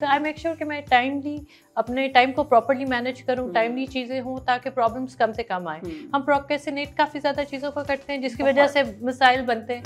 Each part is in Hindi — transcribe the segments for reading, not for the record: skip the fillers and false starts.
तो आई मेक श्योर कि मैं टाइमली अपने टाइम को प्रॉपरली मैनेज करूँ, टाइमली चीज़ें हों ताकि प्रॉब्लम्स कम से कम आए। हम प्रोक्रेस्टिनेट काफ़ी ज़्यादा चीज़ों को करते हैं जिसकी वजह से मसाइल बनते हैं।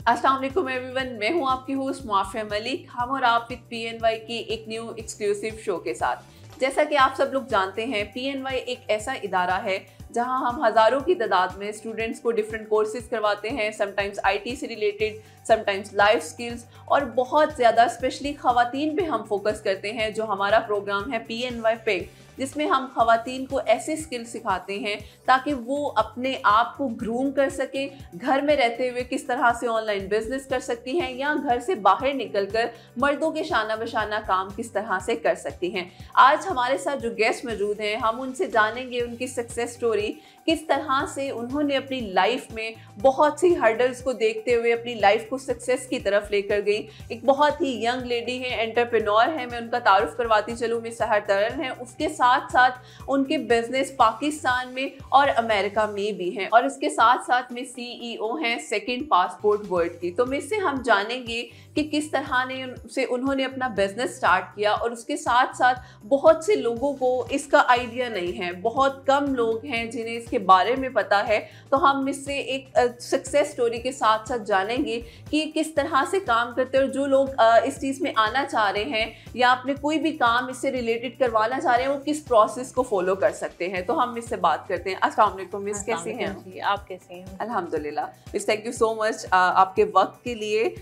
अस्सलाम वालेकुम एवरीवन, मैं हूं आपकी होस्ट मुआफिया मलिक। हम और आप विद PNY की एक न्यू एक्सक्लूसिव शो के साथ। जैसा कि आप सब लोग जानते हैं, PNY एक ऐसा इदारा है जहां हम हज़ारों की तादाद में स्टूडेंट्स को डिफरेंट कोर्सेज करवाते हैं, समटाइम्स IT से रिलेटेड, समटाइम्स लाइफ स्किल्स, और बहुत ज़्यादा स्पेशली ख़वातीन पे हम फोकस करते हैं। जो हमारा प्रोग्राम है PNY पिग, जिसमें हम ख़वातीन को ऐसे स्किल सिखाते हैं ताकि वो अपने आप को ग्रूम कर सकें, घर में रहते हुए किस तरह से ऑनलाइन बिजनेस कर सकती हैं या घर से बाहर निकलकर मर्दों के शाना बशाना काम किस तरह से कर सकती हैं। आज हमारे साथ जो गेस्ट मौजूद हैं, हम उनसे जानेंगे उनकी सक्सेस स्टोरी, किस तरह से उन्होंने अपनी लाइफ में बहुत सी हर्डल्स को देखते हुए अपनी लाइफ को सक्सेस की तरफ लेकर गई। एक बहुत ही यंग लेडी है, एंटरप्रेन्योर है, मैं उनका तारुफ करवाती चलूँ, मिस सहर तरन है। उसके साथ साथ उनके बिजनेस पाकिस्तान में और अमेरिका में भी हैं, और इसके साथ साथ में CEO हैं सेकंड पासपोर्ट वर्ल्ड की। तो मिस से हम जानेंगे कि किस तरह से उन्होंने अपना बिजनेस स्टार्ट किया, और उसके साथ साथ बहुत से लोगों को इसका आइडिया नहीं है, बहुत कम लोग हैं जिन्हें इसके बारे में पता है। तो हम इससे एक सक्सेस स्टोरी के साथ साथ जानेंगे कि किस तरह से काम करते हैं, और जो लोग इस चीज़ में आना चाह रहे हैं या अपने कोई भी काम इससे रिलेटेड करवाना चाह रहे हैं, वो किस प्रोसेस को फॉलो कर सकते हैं। तो हम इससे बात करते हैं। अस्सलाम वालेकुम मिस, कैसी हैं आप? कैसी हैं? अल्हम्दुलिल्लाह miss, thank you so much आपके वक्त के लिए।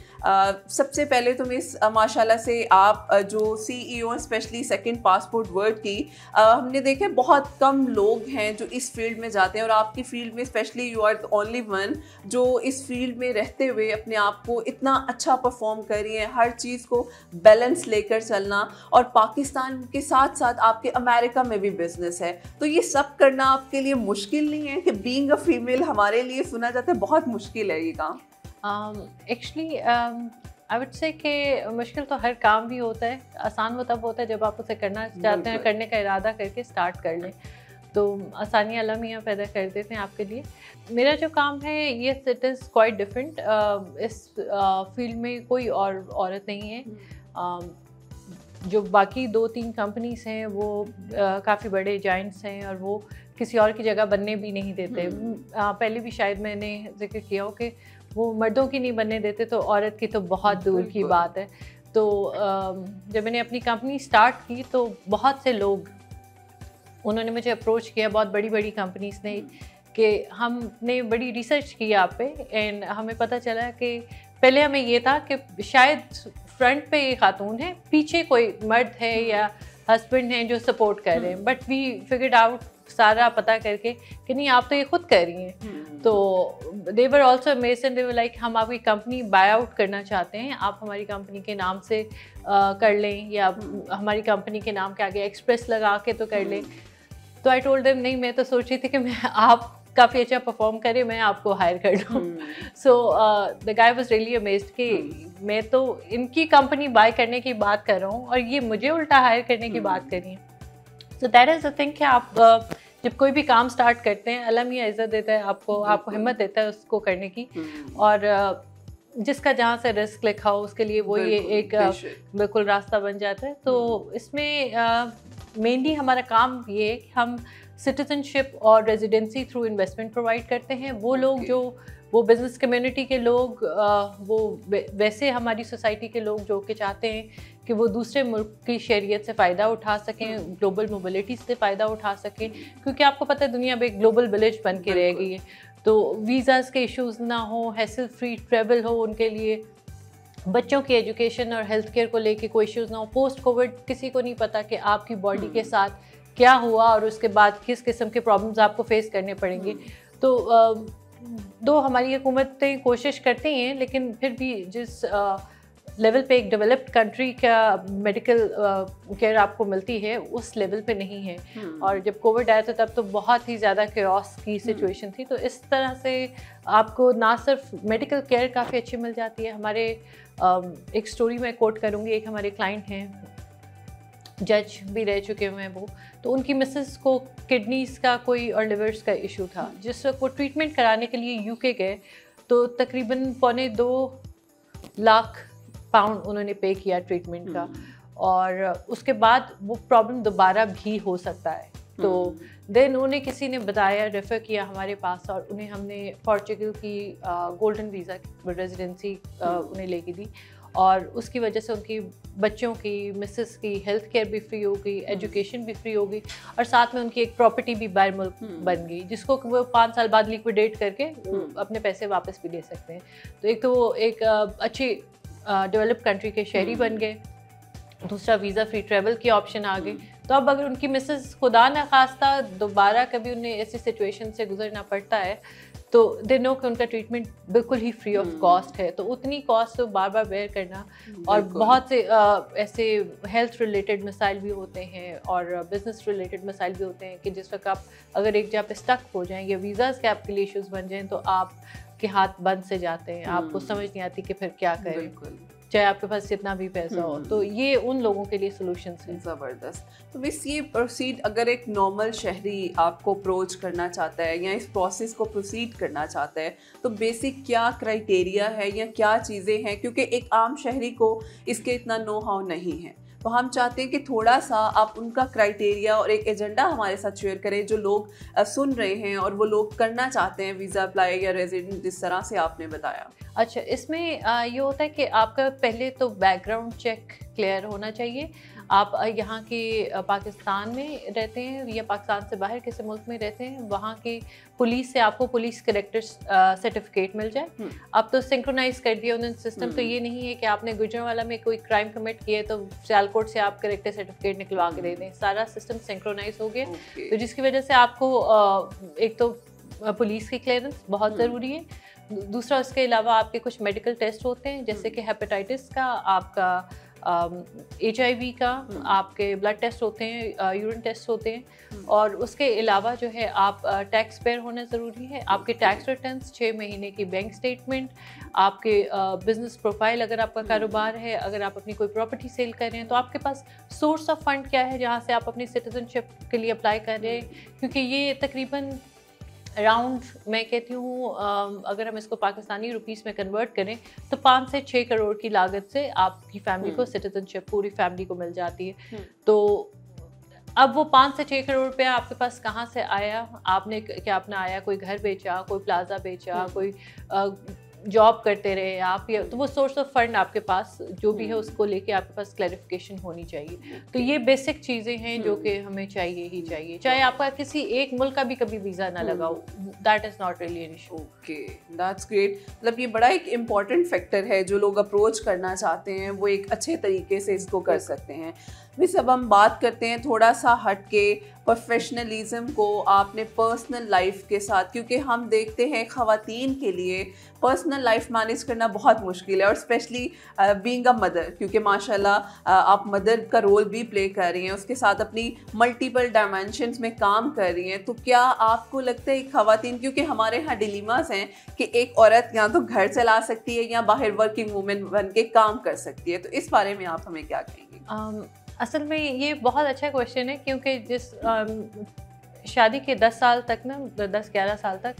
सबसे पहले तो मिस माशाल्लाह से आप जो CEO specially second passport world की, हमने देखा बहुत कम लोग हैं जो इस फील्ड में जाते हैं, और आपकी फील्ड में specially you are the only one जो इस फील्ड में रहते हुए अपने आप को इतना अच्छा परफॉर्म कर रही है। हर चीज़ को बैलेंस लेकर चलना, और पाकिस्तान के साथ साथ आपके अमेरिका में भी बिजनेस है। तो ये सब करना आपके लिए मुश्किल नहीं है? कि बीइंग अ फीमेल हमारे लिए सुना जाता है बहुत मुश्किल है ये काम। एक्चुअली आई वुड से कि मुश्किल तो हर काम भी होता है, आसान वो तब होता है जब आप उसे करना चाहते हैं, करने का इरादा करके स्टार्ट कर लें, तो आसानी अल्लाह मियाँ पैदा कर देते हैं आपके लिए। मेरा जो काम है ये इट इज़ क्वाइट डिफरेंट। इस फील्ड में कोई और औरत नहीं है। जो बाकी 2-3 कंपनीज हैं वो काफ़ी बड़े जाइंट्स हैं, और वो किसी और की जगह बनने भी नहीं देते। पहले भी शायद मैंने जिक्र किया हो कि वो मर्दों की नहीं बनने देते, तो औरत की तो बहुत दूर की बात है। तो जब मैंने अपनी कंपनी स्टार्ट की तो बहुत से लोग उन्होंने मुझे अप्रोच किया, बहुत बड़ी बड़ी कंपनीज ने, कि हमने बड़ी रिसर्च की आप पे, एंड हमें पता चला कि पहले हमें ये था कि शायद फ्रंट पे ये खातून है, पीछे कोई मर्द है या हस्बैंड है जो सपोर्ट कर रहे हैं, बट वी फिगर्ड आउट सारा पता करके कि नहीं, आप तो ये खुद कर रही हैं। तो they were also amazed and they were like, हम आपकी कंपनी बाय आउट करना चाहते हैं, आप हमारी कंपनी के नाम से कर लें, या हमारी कंपनी के नाम के आगे एक्सप्रेस लगा के तो कर लें। तो आई टोल्ड देम नहीं, मैं तो सोच रही थी कि मैं आप काफ़ी अच्छा परफॉर्म करे, मैं आपको हायर कर लूँ। So the guy was really amazed कि मैं तो इनकी कंपनी बाय करने की बात कर रहा हूँ और ये मुझे उल्टा हायर करने की बात कर रही हैं। So that is the thing कि आप जब कोई भी काम स्टार्ट करते हैं, अल्लाह मियाँ इज़्ज़त देता है आपको हिम्मत देता है उसको करने की, और जिसका जहाँ से रिस्क लिखा हो उसके लिए वो ये एक बिल्कुल रास्ता बन जाता है। तो इसमें मेनली हमारा काम ये है कि हम सिटीजनशिप और रेजिडेंसी थ्रू इन्वेस्टमेंट प्रोवाइड करते हैं। वो लोग जो वो बिज़नेस कम्युनिटी के लोग, वो वैसे हमारी सोसाइटी के लोग जो कि चाहते हैं कि वो दूसरे मुल्क की शरीयत से फ़ायदा उठा सकें, ग्लोबल मोबिलिटी से फ़ायदा उठा सकें, क्योंकि आपको पता है दुनिया में एक ग्लोबल विलेज बन के रह गई है। तो वीज़ाज़ के इश्यूज़ ना हो, हैसल फ्री ट्रैवल हो उनके लिए, बच्चों की एजुकेशन और हेल्थ केयर को लेके कोई इश्यूज़ ना हो। पोस्ट कोविड किसी को नहीं पता कि आपकी बॉडी के साथ क्या हुआ और उसके बाद किस किस्म के प्रॉब्लम्स आपको फेस करने पड़ेंगे। तो दो हमारी हुकूमतें कोशिश करती हैं, लेकिन फिर भी जिस लेवल पे एक डेवलप्ड कंट्री का मेडिकल केयर आपको मिलती है उस लेवल पे नहीं है। और जब कोविड आया था तब तो बहुत ही ज़्यादा केओस की सिचुएशन थी। तो इस तरह से आपको ना सिर्फ मेडिकल केयर काफ़ी अच्छी मिल जाती है। हमारे एक स्टोरी मैं कोट करूँगी, एक हमारे क्लाइंट हैं, जज भी रह चुके हुए हैं वो। तो उनकी मिसेस को किडनीज़ का कोई और लिवर्स का इशू था, जिस वक्त वो ट्रीटमेंट कराने के लिए यूके गए तो तकरीबन £2.25 लाख उन्होंने पे किया ट्रीटमेंट का, और उसके बाद वो प्रॉब्लम दोबारा भी हो सकता है। तो देन उन्हें किसी ने बताया, रेफ़र किया हमारे पास, और उन्हें हमने पोर्चुगल की गोल्डन वीज़ा रेजिडेंसी उन्हें लेके दी, और उसकी वजह से उनकी बच्चों की, मिसेस की हेल्थ केयर भी फ्री हो गई, एजुकेशन भी फ्री हो गई, और साथ में उनकी एक प्रॉपर्टी भी बाहर मुल्क बन गई, जिसको वो 5 साल बाद लिक्विडेट करके अपने पैसे वापस भी ले सकते हैं। तो एक तो वो एक अच्छी डेवलप कंट्री के शहरी बन गए, दूसरा वीज़ा फ्री ट्रैवल की ऑप्शन आ गई। तो अब अगर उनकी मिसेस खुदा न खास्ता दोबारा कभी उन्हें ऐसी सिचुएशन से गुजरना पड़ता है तो दे नो कि उनका ट्रीटमेंट बिल्कुल ही फ्री ऑफ कॉस्ट है। तो उतनी कॉस्ट तो बार बार बेयर करना, और बहुत से ऐसे हेल्थ रिलेटेड मसाइल भी होते हैं और बिजनेस रिलेटेड मसाइल भी होते हैं कि जिस वक्त आप अगर एक जगह पे स्टक हो जाएं या वीज़ाज़ के आपके लिए इश्यूज़ बन जाएं तो आपके हाथ बंद से जाते हैं, आपको समझ नहीं आती कि फिर क्या करें, चाहे आपके पास जितना भी पैसा हो। तो ये उन लोगों के लिए सॉल्यूशंस हैं। ज़बरदस्त। तो बस ये प्रोसीड, अगर एक नॉर्मल शहरी आपको अप्रोच करना चाहता है या इस प्रोसेस को प्रोसीड करना चाहता है तो बेसिक क्या क्राइटेरिया है या क्या चीज़ें हैं, क्योंकि एक आम शहरी को इसके इतना नो हाउ नहीं है। तो हम चाहते हैं कि थोड़ा सा आप उनका क्राइटेरिया और एक एजेंडा हमारे साथ शेयर करें जो लोग सुन रहे हैं और वो लोग करना चाहते हैं वीज़ा अप्लाई या रेजिडेंट, जिस तरह से आपने बताया। अच्छा, इसमें ये होता है कि आपका पहले तो बैकग्राउंड चेक क्लियर होना चाहिए। आप यहाँ के पाकिस्तान में रहते हैं या पाकिस्तान से बाहर किसी मुल्क में रहते हैं, वहाँ की पुलिस से आपको पुलिस करेक्टर सर्टिफिकेट मिल जाए। अब तो सिंक्रोनाइज कर दिया उन्होंने सिस्टम, तो ये नहीं है कि आपने गुजरांवाला में कोई क्राइम कमिट किया है तो सियालकोट से आप करेक्टर सर्टिफिकेट निकलवा के दे दें। सारा सिस्टम सिंक्रोनाइज हो गया। तो जिसकी वजह से आपको एक तो पुलिस की क्लियरेंस बहुत ज़रूरी है, दूसरा उसके अलावा आपके कुछ मेडिकल टेस्ट होते हैं जैसे कि हेपेटाइटिस का, आपका HIV का, आपके ब्लड टेस्ट होते हैं, यूरिन टेस्ट होते हैं, और उसके अलावा जो है आप टैक्स पेयर होना ज़रूरी है। आपके टैक्स रिटर्न्स, 6 महीने की बैंक स्टेटमेंट, आपके बिजनेस प्रोफाइल अगर आपका कारोबार है, अगर आप अपनी कोई प्रॉपर्टी सेल कर रहे हैं तो आपके पास सोर्स ऑफ फंड क्या है जहाँ से आप अपनी सिटीजनशिप के लिए अप्लाई कर रहे हैं, क्योंकि ये तकरीबन अराउंड, मैं कहती हूँ अगर हम इसको पाकिस्तानी रुपीस में कन्वर्ट करें तो 5 से 6 करोड़ की लागत से आपकी फैमिली को सिटीजनशिप, पूरी फैमिली को मिल जाती है। तो अब वो 5 से 6 करोड़ रुपया आपके पास कहाँ से आया, आपने क्या अपना आया, कोई घर बेचा, कोई प्लाजा बेचा, कोई जॉब करते रहे आप, या तो वो सोर्स ऑफ फंड आपके पास जो भी है उसको लेके आपके पास क्लैरिफिकेशन होनी चाहिए। तो ये बेसिक चीज़ें हैं जो कि हमें चाहिए ही चाहिए, चाहे आपका किसी एक मुल्क का भी कभी वीज़ा ना लगा हो, that is not really an issue. Okay, that's great. मतलब ये बड़ा एक इम्पॉर्टेंट फैक्टर है, जो लोग अप्रोच करना चाहते हैं वो एक अच्छे तरीके से इसको कर सकते हैं। वैसे अब हम बात करते हैं थोड़ा सा हट के प्रोफेशनलिज्म को आपने पर्सनल लाइफ के साथ, क्योंकि हम देखते हैं ख़वातीन के लिए पर्सनल लाइफ मैनेज करना बहुत मुश्किल है, और स्पेशली बीइंग अ मदर, क्योंकि माशाल्लाह आप मदर का रोल भी प्ले कर रही हैं, उसके साथ अपनी मल्टीपल डायमेंशंस में काम कर रही हैं। तो क्या आपको लगता है ख़वातीन, क्योंकि हमारे यहाँ डिलीमास हैं कि एक औरत या तो घर चला सकती है या बाहर वर्किंग वूमेन बन के काम कर सकती है, तो इस बारे में आप हमें क्या कहेंगे? असल में ये बहुत अच्छा क्वेश्चन है, क्योंकि जिस शादी के 10 साल तक ना, 10-11 साल तक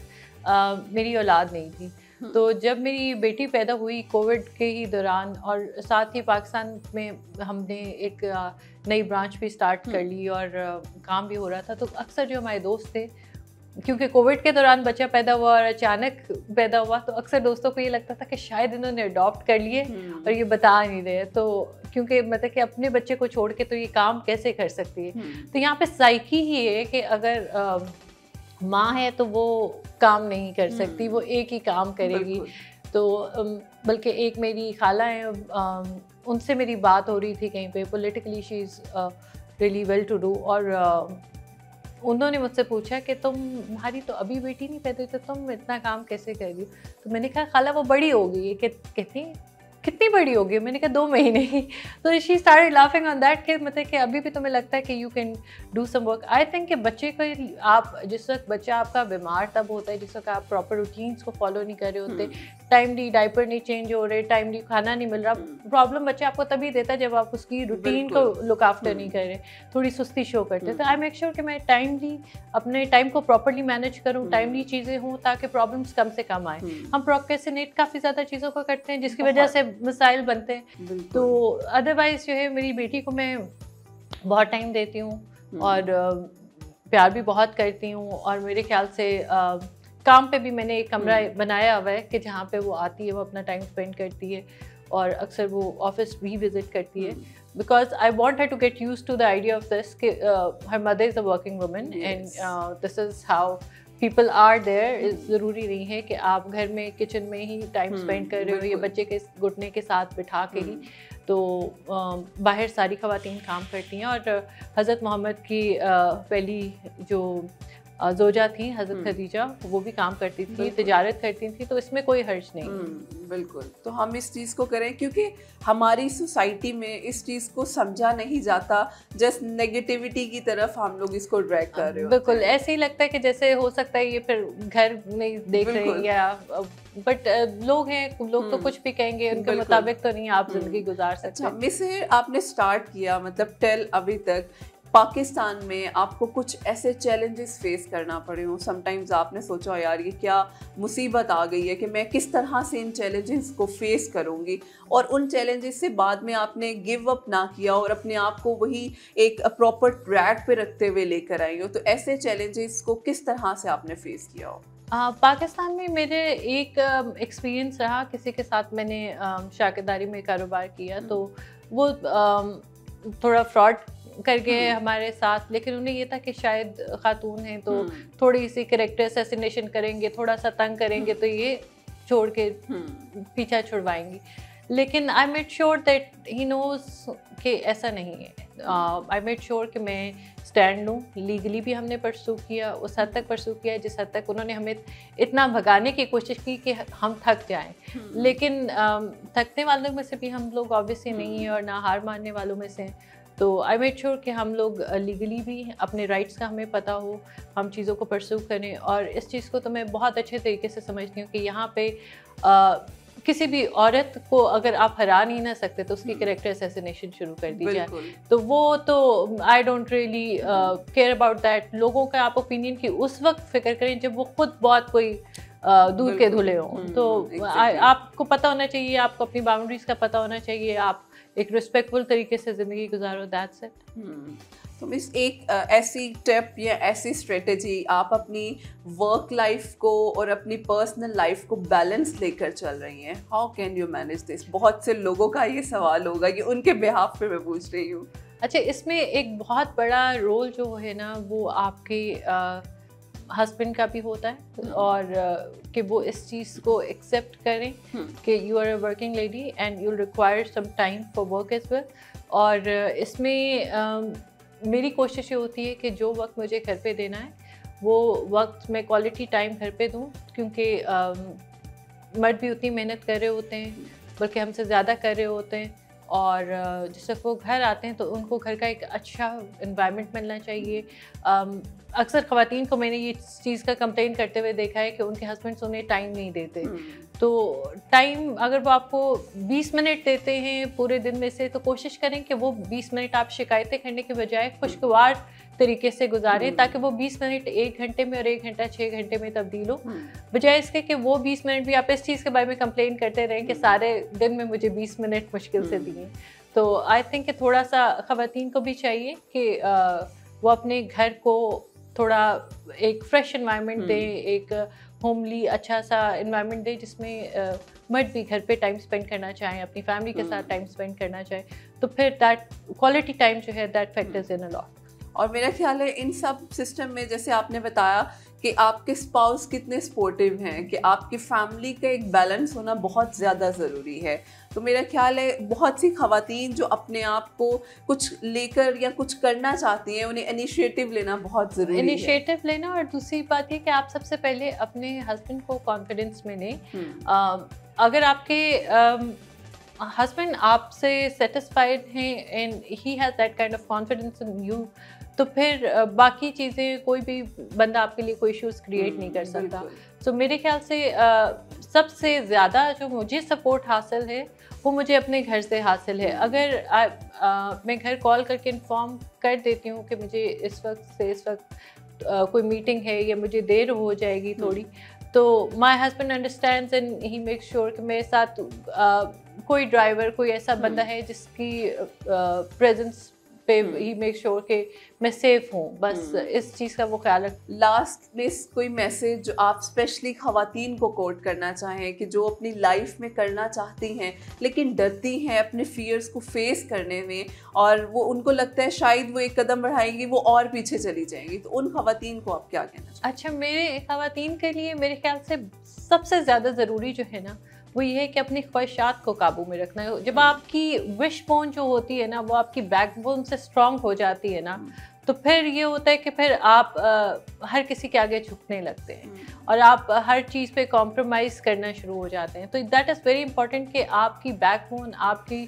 मेरी औलाद नहीं थी। तो जब मेरी बेटी पैदा हुई कोविड के ही दौरान, और साथ ही पाकिस्तान में हमने एक नई ब्रांच भी स्टार्ट कर ली और काम भी हो रहा था, तो अक्सर जो हमारे दोस्त थे, क्योंकि कोविड के दौरान बच्चा पैदा हुआ और अचानक पैदा हुआ, तो अक्सर दोस्तों को ये लगता था कि शायद इन्होंने अडॉप्ट कर लिए और ये बता नहीं रहे। तो क्योंकि मतलब कि अपने बच्चे को छोड़ के तो ये काम कैसे कर सकती है। तो यहाँ पे साइकी ही है कि अगर माँ है तो वो काम नहीं कर सकती, वो एक ही काम करेगी। तो बल्कि एक मेरी खाला है, उनसे मेरी बात हो रही थी कहीं पे, politically she is really well to do, और उन्होंने मुझसे पूछा कि तुम्हारी तो अभी बेटी नहीं पैदा हुई तो तुम इतना काम कैसे कर रही हो। तो मैंने कहा खाला वो बड़ी हो गई है। कहती कितनी बड़ी हो गई? मैंने कहा 2 महीने ही। तो she started laughing on that कि मतलब कि अभी भी तुम्हें लगता है कि you can do some work. I think कि बच्चे को आप जिस वक्त बच्चा आपका बीमार तब होता है जिस वक्त आप प्रॉपर रूटीन्स को फॉलो नहीं कर रहे होते, टाइमली डाइपर नहीं चेंज हो रहे, टाइमली खाना नहीं मिल रहा। प्रॉब्लम बच्चा आपको तभी देता है जब आप उसकी रूटीन को लुक आफ्टर नहीं कर रहे, थोड़ी सुस्ती शो करते। तो आई मेक श्योर कि मैं टाइमली अपने टाइम को प्रॉपरली मैनेज करूँ, टाइमली चीज़ें हों ताकि प्रॉब्लम्स कम से कम आए। हम प्रोक्रेस्टिनेट काफ़ी ज़्यादा चीज़ों को करते हैं जिसकी वजह से मसाइल बनते हैं। तो अदरवाइज जो है मेरी बेटी को मैं बहुत टाइम देती हूँ और प्यार भी बहुत करती हूँ, और मेरे ख्याल से काम पे भी मैंने एक कमरा बनाया हुआ है कि जहाँ पे वो आती है, वो अपना टाइम स्पेंड करती है और अक्सर वो ऑफिस भी विजिट करती है, because I want her to get use to the idea of this कि her mother is a working woman and this is how people are there. ज़रूरी नहीं है कि आप घर में किचन में ही टाइम स्पेंड कर रहे हो या बच्चे के घुटने के साथ बिठा के ही। तो बाहर सारी ख़वातीन काम करती हैं, और हज़रत मोहम्मद की पहली जो जोजा थी हज़रत खदीजा, वो भी काम करती थी, तिजारत करती थी, तो इसमें कोई हर्ज नहीं। बिल्कुल। तो हम इस चीज़ को करें क्योंकि हमारी सोसाइटी में इस चीज़ को समझा नहीं जाता, जस्ट नेगेटिविटी की तरफ हम लोग इसको ड्रैग कर रहे हो। बिल्कुल ऐसे ही लगता है कि जैसे हो सकता है ये फिर घर में देख रहे हैं या बट लोग हैं, लोग तो कुछ भी कहेंगे, उनके मुताबिक तो नहीं आप जिंदगी गुजार सकते। अच्छा, मिसे आपने स्टार्ट किया मतलब टेल अभी तक पाकिस्तान में आपको कुछ ऐसे चैलेंजेस फेस करना पड़े हो, समटाइम्स आपने सोचा यार ये क्या मुसीबत आ गई है कि मैं किस तरह से इन चैलेंजेस को फेस करूंगी, और उन चैलेंजेस से बाद में आपने गिव अप ना किया और अपने आप को वही एक प्रॉपर ट्रैक पे रखते हुए लेकर आई हो। तो ऐसे चैलेंजेस को किस तरह से आपने फेस किया हो? पाकिस्तान में मेरे एक एक्सपीरियंस रहा, किसी के साथ मैंने शाकिदारी में कारोबार किया, तो वो थोड़ा फ्रॉड करके हमारे साथ, लेकिन उन्हें ये था कि शायद खातून हैं तो थोड़ी सी कैरेक्टर असैसिनेशन करेंगे, थोड़ा सा तंग करेंगे तो ये छोड़ के पीछा छुड़वाएंगी। लेकिन I made sure that he knows कि ऐसा नहीं है। आई मेड श्योर कि मैं स्टैंड लूँ। लीगली भी हमने परसू किया, उस हद तक परसू किया जिस हद तक उन्होंने हमें इतना भगाने की कोशिश की कि हम थक जाएं। लेकिन थकने वालों में से भी हम लोग ऑब्वियसली नहीं हैं और ना हार मानने वालों में से हैं। तो आई मेड श्योर कि हम लोग लीगली भी अपने राइट्स का हमें पता हो, हम चीज़ों को परसू करें। और इस चीज़ को तो मैं बहुत अच्छे तरीके से समझती हूँ कि यहाँ पे किसी भी औरत को अगर आप हरा नहीं ना सकते तो उसकी कैरेक्टर असैसिनेशन शुरू कर दी जाए, तो वो तो I don't really care about that. लोगों का आप ओपिनियन की उस वक्त फिक्र करें जब वो खुद बहुत कोई दूर के धुले हों। तो आपको पता होना चाहिए, आपको अपनी बाउंड्रीज का पता होना चाहिए, आप एक रिस्पेक्टफुल तरीके से ज़िंदगी गुजारो, दैट्स इट। तो मिस एक ऐसी टिप या ऐसी स्ट्रेटजी आप अपनी वर्क लाइफ को और अपनी पर्सनल लाइफ को बैलेंस लेकर चल रही हैं, how can you manage this? बहुत से लोगों का ये सवाल होगा कि उनके बिहाफ पे मैं पूछ रही हूँ। अच्छा, इसमें एक बहुत बड़ा रोल जो है ना वो आपके हस्बैंड का भी होता है, और कि वो इस चीज़ को एक्सेप्ट करें कि you are a working lady and you require some time for work as well. और इसमें मेरी कोशिश ये होती है कि जो वक्त मुझे घर पे देना है वो वक्त मैं क्वालिटी टाइम घर पे दूँ, क्योंकि मर्द भी उतनी मेहनत कर रहे होते हैं, बल्कि हमसे ज़्यादा कर रहे होते हैं, और जिस वक्त वो घर आते हैं तो उनको घर का एक अच्छा इन्वायरमेंट मिलना चाहिए। अक्सर ख़वातीन को मैंने ये चीज़ का कंप्लेन करते हुए देखा है कि उनके हस्बैंड्स उन्हें टाइम नहीं देते। तो टाइम अगर वो आपको 20 मिनट देते हैं पूरे दिन में से, तो कोशिश करें कि वो 20 मिनट आप शिकायतें करने के बजाय खुशगवार तरीके से गुजारें, ताकि वो 20 मिनट 1 घंटे में और 1 घंटा 6 घंटे में तब्दील हो, बजाय इसके कि वो 20 मिनट भी आप इस चीज़ के बारे में कंप्लेन करते रहें कि सारे दिन में मुझे 20 मिनट मुश्किल से दिए। तो आई थिंक कि थोड़ा सा ख़वातीन को भी चाहिए कि वो अपने घर को थोड़ा एक फ्रेश एनवायरनमेंट दें, एक होमली अच्छा सा एनवायरनमेंट दें जिसमें मर्द भी घर पे टाइम स्पेंड करना चाहें, अपनी फैमिली के साथ टाइम स्पेंड करना चाहें, तो फिर दैट क्वालिटी टाइम जो है that factors in a lot. और मेरा ख्याल है इन सब सिस्टम में जैसे आपने बताया कि आपके स्पाउस कितने सपोर्टिव हैं, कि आपकी फैमिली का एक बैलेंस होना बहुत ज़्यादा ज़रूरी है। तो मेरा ख्याल है बहुत सी ख़वातीन जो अपने आप को कुछ लेकर या कुछ करना चाहती हैं, उन्हें इनिशिएटिव लेना बहुत ज़रूरी है। इनिशिएटिव लेना, और दूसरी बात ये कि आप सबसे पहले अपने हस्बैंड को कॉन्फिडेंस में लें। अगर आपके हस्बैंड आपसे सेटिस्फाइड हैं and he has that kind of confidence in you, तो फिर बाकी चीज़ें कोई भी बंदा आपके लिए कोई इश्यूज क्रिएट नहीं कर सकता। तो मेरे ख्याल से सबसे ज़्यादा जो मुझे सपोर्ट हासिल है वो मुझे अपने घर से हासिल है। अगर मैं घर कॉल करके इन्फॉर्म कर देती हूँ कि मुझे इस वक्त कोई मीटिंग है या मुझे देर हो जाएगी थोड़ी, तो my husband understands and he make sure कि मेरे साथ कोई ड्राइवर, कोई ऐसा बंदा है जिसकी प्रेजेंस पे ही मेक श्योर कि मैं सेफ हूँ। बस इस चीज़ का वो ख्याल रख। लास्ट में कोई मैसेज जो आप स्पेशली ख़वातीन को कोट करना चाहें कि जो अपनी लाइफ में करना चाहती हैं लेकिन डरती हैं अपने फियर्स को फेस करने में, और वो उनको लगता है शायद वो एक कदम बढ़ाएंगी वो और पीछे चली जाएंगी, तो उन ख़वातीन को आप क्या कहना चाहें? अच्छा, मेरे ख़वातीन के लिए मेरे ख्याल से सबसे ज़्यादा ज़रूरी जो है ना वो ये है कि अपनी ख्वाहिशात को काबू में रखना है। जब आपकी विश बोन जो होती है ना वो आपकी बैकबोन से स्ट्रांग हो जाती है ना, तो फिर ये होता है कि फिर आप हर किसी के आगे झुकने लगते हैं और आप हर चीज़ पे कॉम्प्रोमाइज़ करना शुरू हो जाते हैं। तो दैट इज़ वेरी इंपॉर्टेंट कि आपकी बैकबोन, आपकी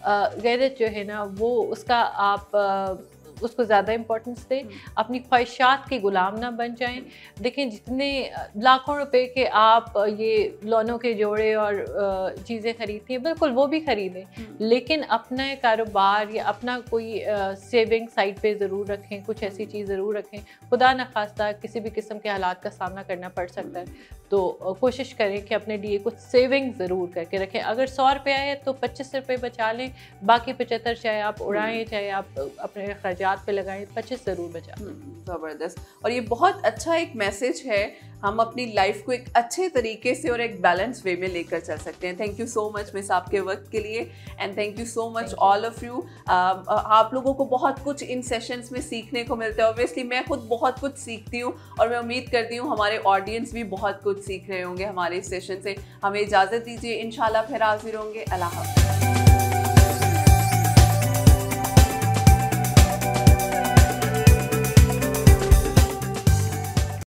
गैरत जो है ना वो उसका आप उसको ज़्यादा इम्पोर्टेंस दें, अपनी ख्वाहिशात के गुलाम ना बन जाएं। देखें, जितने लाखों रुपए के आप ये लोनों के जोड़े और चीज़ें खरीदती हैं, बिल्कुल वो भी खरीदें, लेकिन अपना कारोबार या अपना कोई सेविंग साइड पे ज़रूर रखें, कुछ ऐसी चीज़ ज़रूर रखें। खुदा न खास्ता किसी भी किस्म के हालात का सामना करना पड़ सकता है, तो कोशिश करें कि अपने लिए कुछ सेविंग ज़रूर करके रखें। अगर 100 रुपये आए तो 25 रुपये बचा लें, बाकी 75 चाहे आप उड़ाएं चाहे आप अपने अखराजात पे लगाएं, 25 ज़रूर बचा लें। ज़बरदस्त। और ये बहुत अच्छा एक मैसेज है, हम अपनी लाइफ को एक अच्छे तरीके से और एक बैलेंस वे में लेकर चल सकते हैं। Thank you so much miss आपके वक्त के लिए, and thank you so much all of you. आप लोगों को बहुत कुछ इन सेशंस में सीखने को मिलता है। ऑब्वियसली मैं खुद बहुत कुछ सीखती हूँ और मैं उम्मीद करती हूँ हमारे ऑडियंस भी बहुत कुछ सीख रहे होंगे हमारे इस सेशन से। हमें इजाज़त दीजिए, इंशाल्लाह फिर हाजिर होंगे। अल्लाह हाफ़िज़।